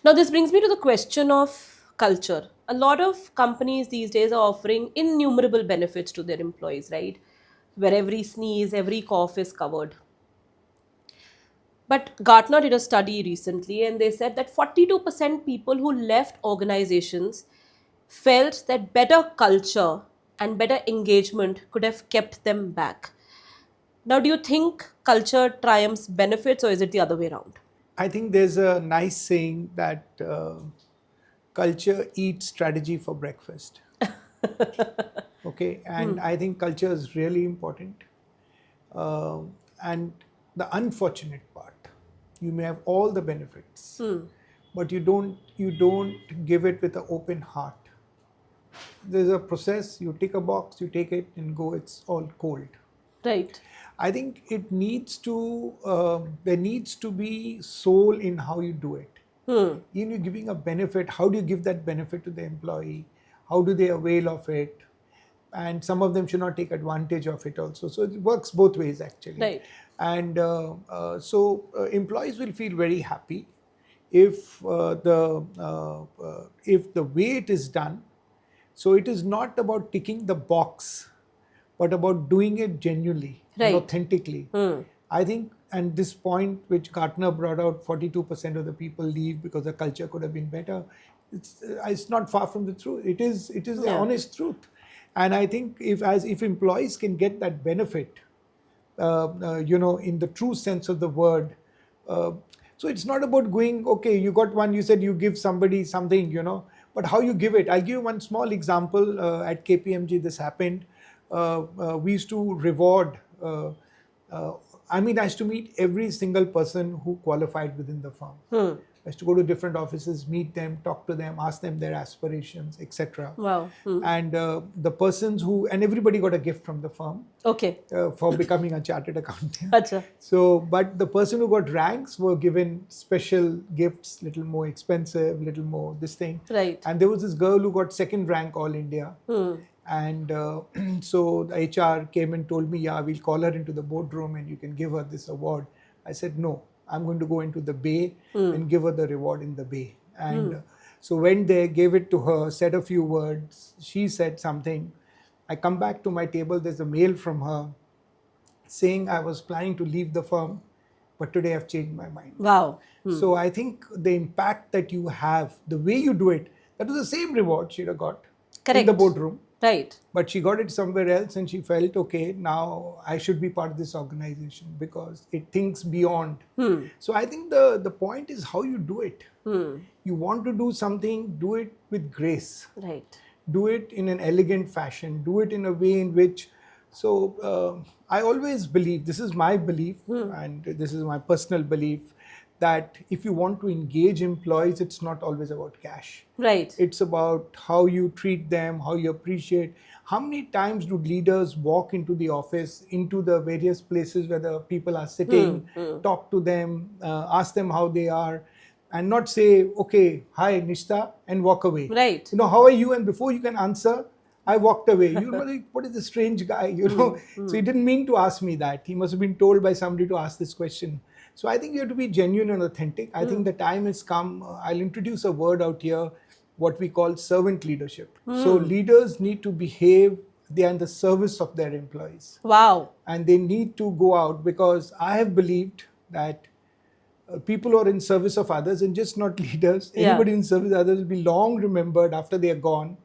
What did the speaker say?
Now, this brings me to the question of culture. A lot of companies these days are offering innumerable benefits to their employees, right? Where every sneeze, every cough is covered. But Gartner did a study recently and they said that 42% people who left organizations felt that better culture and better engagement could have kept them back. Now, do you think culture triumphs benefits or is it the other way around? I think there's a nice saying that culture eats strategy for breakfast. Okay, and I think culture is really important. And the unfortunate part, you may have all the benefits, but you don't give it with an open heart. There's a process. You tick a box, you take it and go. It's all cold. Right. I think it needs to there needs to be soul in how you do it. In you giving a benefit, how do you give that benefit to the employee? How do they avail of it? And some of them should not take advantage of it also. So it works both ways actually. Right. And employees will feel very happy if the way it is done. So it is not about ticking the box, but about doing it genuinely and Right. authentically. I think, and this point which Gartner brought out, 42% of the people leave because the culture could have been better. It's not far from the truth. It is the Yeah. honest truth. And I think if employees can get that benefit, in the true sense of the word. Uh, so it's not about going, okay, you got one, you said you give somebody something, but how you give it. I'll give you one small example. At KPMG, this happened. We used to reward, I used to meet every single person who qualified within the firm. I used to go to different offices, meet them, talk to them, ask them their aspirations, etc. Wow. And the persons and everybody got a gift from the firm Okay. for becoming a chartered accountant. Acha. So, but the person who got ranks were given special gifts, little more expensive, little more this thing. Right. And there was this girl who got second rank all India. And so the HR came and told me, yeah, we'll call her into the boardroom and you can give her this award. I said, no, I'm going to go into the bay and give her the reward in the bay. And so went there, gave it to her, said a few words. She said something. I come back to my table, there's a mail from her saying I was planning to leave the firm, but today I've changed my mind. Wow. So I think the impact that you have, the way you do it, that was the same reward she'd have got in the Correct. boardroom. Right. But she got it somewhere else and she felt, okay, now I should be part of this organization because it thinks beyond. So I think the point is how you do it. You want to do something, do it with grace. Right. Do it in an elegant fashion. Do it in a way in which, I always believe, this is my belief and this is my personal belief, that if you want to engage employees, it's not always about cash. Right. It's about how you treat them, how you appreciate. How many times do leaders walk into the office, into the various places where the people are sitting, talk to them, ask them how they are, and not say, okay, hi, Nishta, and walk away. Right. How are you? And before you can answer, I walked away. Like, what is this strange guy? So he didn't mean to ask me that. He must have been told by somebody to ask this question. So I think you have to be genuine and authentic. I think the time has come. I'll introduce a word out here, what we call servant leadership. So leaders need to behave, they are in the service of their employees. Wow. And they need to go out, because I have believed that people who are in service of others, and just not leaders, Yeah. anybody in service of others will be long remembered after they are gone.